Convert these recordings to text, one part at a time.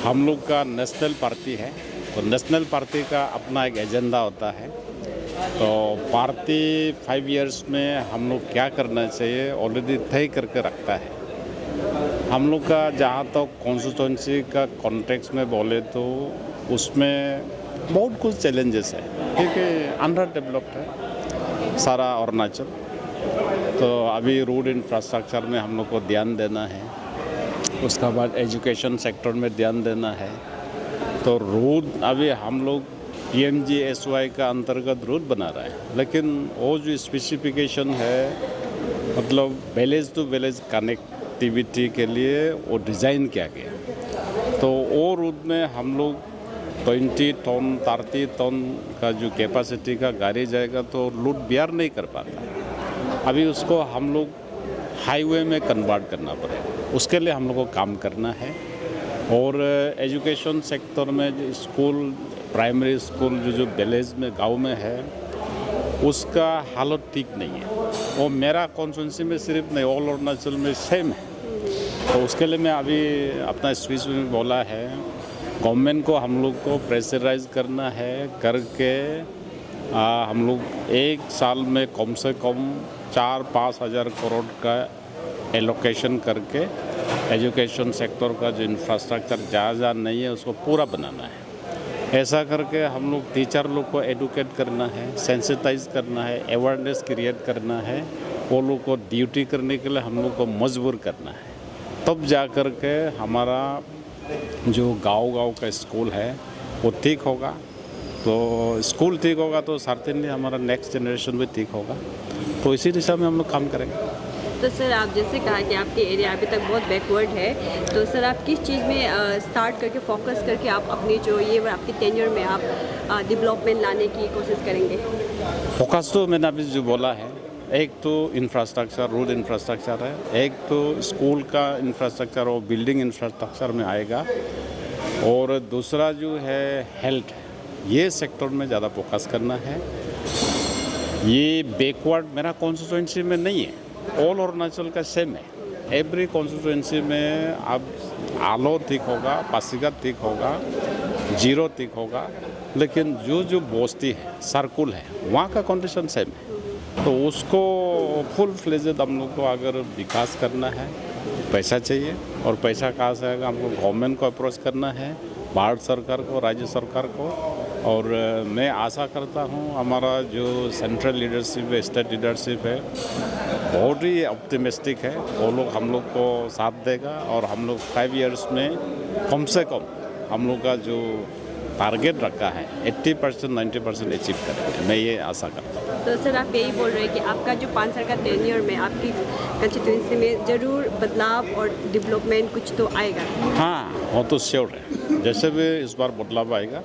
हम लोग का नेशनल पार्टी है, तो नेशनल पार्टी का अपना एक एजेंडा होता है। तो पार्टी 5 इयर्स में हम लोग क्या करना चाहिए ऑलरेडी तय करके रखता है। हम लोग का जहाँ तक कॉन्स्टिट्यूंसी का कॉन्टेक्स्ट में बोले तो उसमें बहुत कुछ चैलेंजेस है, क्योंकि अंडर डेवलप्ड है सारा अरुणाचल। तो अभी रोड इंफ्रास्ट्रक्चर में हम लोग को ध्यान देना है, उसका बाद एजुकेशन सेक्टर में ध्यान देना है। तो रोड अभी हम लोग PMGSY का अंतर्गत रोड बना रहा है, लेकिन वो जो स्पेसिफिकेशन है मतलब विलेज टू विलेज कनेक्टिविटी के लिए वो डिज़ाइन किया गया। तो वो रोड में हम लोग 20 टन 30 टन का जो कैपेसिटी का गाड़ी जाएगा तो लोड बेयर नहीं कर पाता। अभी उसको हम लोग हाईवे में कन्वर्ट करना पड़ेगा, उसके लिए हम लोग को काम करना है। और एजुकेशन सेक्टर में जो स्कूल प्राइमरी स्कूल जो विलेज में गांव में है उसका हालत ठीक नहीं है। वो मेरा कॉन्स्टिट्यूंसी में सिर्फ नहीं, ऑल अरुणाचल में सेम है। तो उसके लिए मैं अभी अपना स्पीच में बोला है गवर्नमेंट को हम लोग को प्रेशराइज करना है करके हम लोग एक साल में कम से कम 4-5 हज़ार करोड़ का एलोकेशन करके एजुकेशन सेक्टर का जो इंफ्रास्ट्रक्चर जहाँ नहीं है उसको पूरा बनाना है। ऐसा करके हम लोग टीचर लोग को एडुकेट करना है, सेंसिटाइज करना है, अवेयरनेस क्रिएट करना है, वो लोग को ड्यूटी करने के लिए हम लोग को मजबूर करना है। तब जा कर के हमारा जो गांव का स्कूल है वो ठीक होगा। तो स्कूल ठीक होगा तो सर्टेनली हमारा नेक्स्ट जनरेशन भी ठीक होगा। तो इसी दिशा में हम लोग काम करेंगे। तो सर आप जैसे कहा कि आपके एरिया अभी तक बहुत बैकवर्ड है, तो सर आप किस चीज़ में स्टार्ट करके फोकस करके आप अपनी जो ये आपकी टेन्योर में आप डेवलपमेंट लाने की कोशिश करेंगे? फोकस तो मैंने अभी जो बोला है, एक तो इंफ्रास्ट्रक्चर रोड इंफ्रास्ट्रक्चर है, एक तो स्कूल का इंफ्रास्ट्रक्चर और बिल्डिंग इंफ्रास्ट्रक्चर में आएगा, और दूसरा जो है हेल्थ, ये सेक्टर में ज़्यादा फोकस करना है। ये बैकवर्ड मेरा कॉन्स्टिट्यूंसी में नहीं है, ऑल अरुणाचल का सेम है। एवरी कॉन्स्टिट्यूंसी में अब आलो ठीक होगा, पासीघाट ठीक होगा, जीरो ठीक होगा, लेकिन जो बस्ती है सर्कुल है वहाँ का कंडीशन सेम है। तो उसको फुल फ्लेजेड हम लोग को अगर विकास करना है पैसा चाहिए, और पैसा कहाँ से आएगा? हमको गवर्नमेंट को अप्रोच करना है, भारत सरकार को, राज्य सरकार को। और मैं आशा करता हूँ हमारा जो सेंट्रल लीडरशिप है, स्टेट लीडरशिप है, बहुत ही ऑप्टिमिस्टिक है। वो लोग हम लोग को साथ देगा और हम लोग 5 इयर्स में कम से कम हम लोग का जो टारगेट रखा है 80% 90% अचीव करेंगे, मैं ये आशा करता हूँ। तो सर आप यही बोल रहे हैं कि आपका जो 5 साल का टेन्योर में आपकी कंस्टिट्यूंसी में ज़रूर बदलाव और डेवलपमेंट कुछ तो आएगा? हाँ, वो तो श्योर है, जैसे भी इस बार बदलाव आएगा।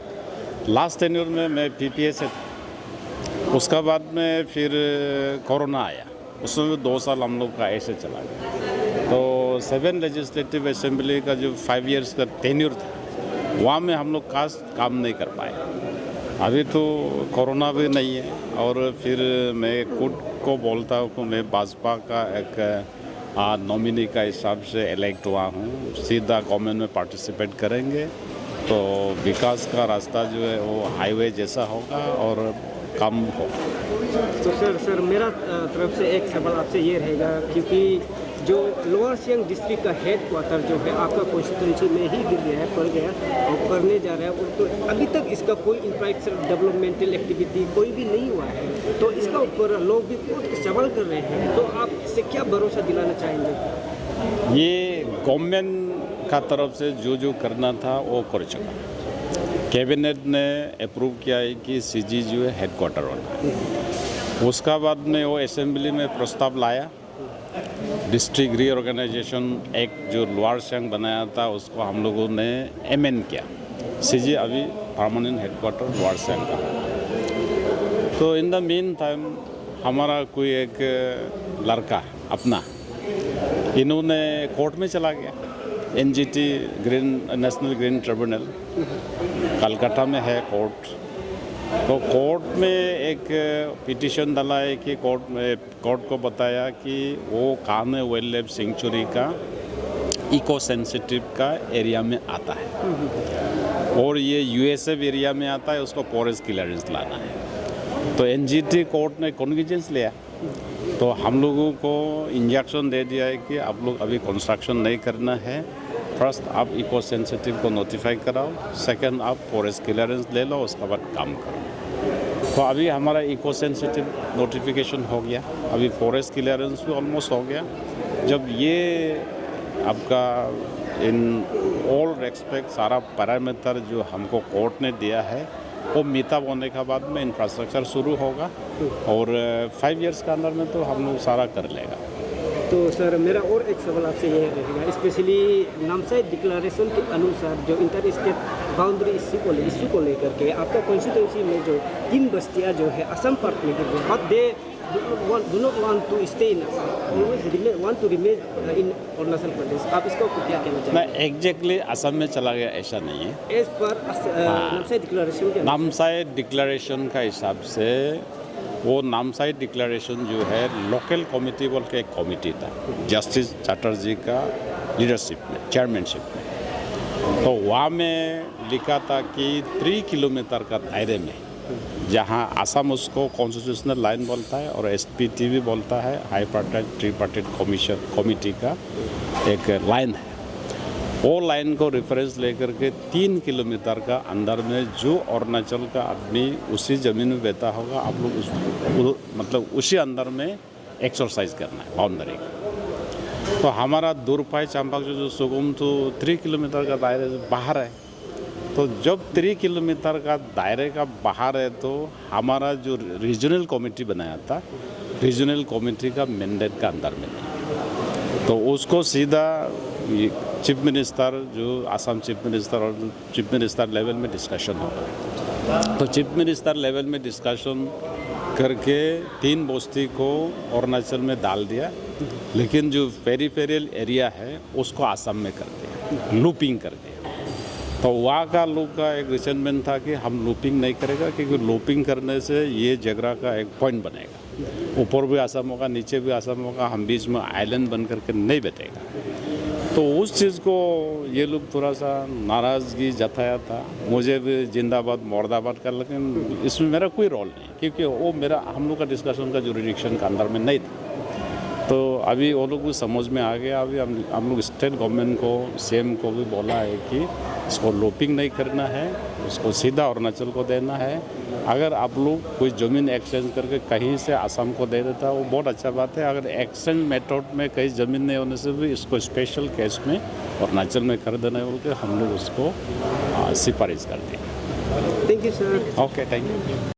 लास्ट टेन्योर में मैं PTA से था, उसका बाद में फिर कोरोना आया, उसमें 2 साल हम लोग का ऐसे चला गया। तो 7 लेजिस्लेटिव असेंबली का जो 5 इयर्स का टेन्योर था वहाँ में हम लोग खास काम नहीं कर पाए। अभी तो कोरोना भी नहीं है, और फिर मैं खुद को बोलता हूँ कि मैं भाजपा का एक नॉमिनी का हिसाब से इलेक्ट हुआ हूँ, सीधा गवर्नमेंट में पार्टिसिपेट करेंगे। तो विकास का रास्ता जो है वो हाईवे जैसा होगा और कम होगा। तो सर मेरा तरफ से एक सवाल आपसे ये रहेगा, क्योंकि जो लोअर सियांग डिस्ट्रिक्ट का हेड क्वार्टर जो है आपका कॉन्स्टिट्यूंसी में ही गिर गया है, पड़ गया और पड़ने जा रहा है, और तो अभी तक इसका कोई इंफ्रास्ट्रक्चर डेवलपमेंटल एक्टिविटी कोई भी नहीं हुआ है। तो इसका ऊपर लोग भी बहुत सवाल कर रहे हैं, तो आप इससे क्या भरोसा दिलाना चाहेंगे? ये गवर्नमेंट का तरफ से जो करना था वो कर चुका। कैबिनेट ने अप्रूव किया है कि CG जो है हेड क्वार्टर होना है। उसका बाद में वो असेंबली में प्रस्ताव लाया, डिस्ट्रिक्ट रीऑर्गेनाइजेशन एक्ट जो लोअर सियांग बनाया था उसको हम लोगों ने अमेंड किया। CG अभी permanent head quarter lower Siang का। तो इन द मीन टाइम हमारा कोई एक लड़का अपना इन्होंने कोर्ट में चला गया, NGT national green tribunal Calcutta में है कोर्ट। तो कोर्ट में एक पिटीशन डाला है कि कोर्ट को बताया कि वो कान्हे वाइल्ड लाइफ सेंचुरी का इको सेंसिटिव का एरिया में आता है और ये यूएसएफ एरिया में आता है, उसको फॉरेस्ट क्लियरेंस लाना है। तो एनजीटी कोर्ट ने कॉन्विजेंस लिया, तो हम लोगों को इंजैक्शन दे दिया है कि आप लोग अभी कंस्ट्रक्शन नहीं करना है। फर्स्ट आप इको सेंसिटिव को नोटिफाई कराओ, सेकंड आप फॉरेस्ट क्लियरेंस ले लो, उसके बाद काम करो। तो अभी हमारा इको सेंसिटिव नोटिफिकेशन हो गया, अभी फॉरेस्ट क्लियरेंस भी ऑलमोस्ट हो गया। जब ये आपका इन ऑल रेस्पेक्ट सारा पैरामीटर जो हमको कोर्ट ने दिया है वो मीटअप होने के बाद में इंफ्रास्ट्रक्चर शुरू होगा और 5 इयर्स के अंदर में तो हम लोग सारा कर लेगा। तो सर मेरा और एक सवाल आपसे ये रहेगा, स्पेशली नामसाई डिक्लेरेशन के अनुसार जो इंटर स्टेट बाउंड्री इश्यू को लेकर के आपका कॉन्स्टिट्यूंसी में जो 3 बस्तियाँ जो है असम पार्ट में गिर गई, but they do not want to stay in Assam, always want to remain in Arunachal Pradesh. आप इसको क्या कहना चाहेंगे? मैं एग्जैक्टली असम में चला गया ऐसा नहीं है। एज पर नामसाई डिक्लेरेशन के नामसाई डिक्लेरेशन का हिसाब से वो नामसाई डिक्लेरेशन जो है लोकल कमिटी बोल के एक कमिटी था जस्टिस चैटर्जी का लीडरशिप में, चेयरमैनशिप में। तो वहाँ में लिखा था कि 3 किलोमीटर का दायरे में जहाँ असम उसको कॉन्स्टिट्यूशनल लाइन बोलता है और एसपीटी भी बोलता है, हाई पार्टी ट्रिपार्टिट कमिटी का एक लाइन है, वो लाइन को रेफरेंस लेकर के 3 किलोमीटर का अंदर में जो अरुणाचल का आदमी उसी ज़मीन में बैठा होगा, आप लोग मतलब उसी अंदर में एक्सरसाइज करना है बाउंड्री का। तो हमारा दूरपाई चंपाक जो सुगम तो 3 किलोमीटर का दायरे से बाहर है। तो जब 3 किलोमीटर का दायरे का बाहर है तो हमारा जो रीजनल कमेटी बनाया था, रीजनल कमेटी का मैंडेट का अंदर में नहीं, तो उसको सीधा चीफ मिनिस्टर जो आसाम चीफ मिनिस्टर और चीफ मिनिस्टर लेवल में डिस्कशन होगा। तो चीफ मिनिस्टर लेवल में डिस्कशन करके 3 बस्ती को अरुणाचल में डाल दिया, लेकिन जो पेरीफेरियल एरिया है उसको आसाम में कर दिया, लूपिंग कर दिया। तो वहाँ का लोग का एक रिसेंटमेंट था कि हम लूपिंग नहीं करेगा, क्योंकि लूपिंग करने से ये जगह का एक पॉइंट बनेगा, ऊपर भी आसाम होगा नीचे भी आसाम होगा, हम बीच में आइलैंड बन करके नहीं बैठेगा। तो उस चीज़ को ये लोग थोड़ा सा नाराज़गी जताया था, मुझे भी जिंदाबाद मुर्दाबाद कर, लेकिन इसमें मेरा कोई रोल नहीं, क्योंकि वो मेरा हम लोग का डिस्कशन का जुरिडिक्शन का अंदर में नहीं था। तो अभी वो लोग भी समझ में आ गया। अभी हम लोग स्टेट गवर्नमेंट को, सीएम को भी बोला है कि इसको लूपिंग नहीं करना है, उसको सीधा अरुणाचल को देना है। अगर आप लोग कोई ज़मीन एक्सचेंज करके कहीं से असम को दे देता है वो बहुत अच्छा बात है। अगर एक्सचेंज मेथड में कहीं ज़मीन नहीं होने से भी इसको स्पेशल केस में अरुणाचल में कर देना है बोल के हम लोग उसको सिफारिश कर दी। Thank you sir. Okay, thank you.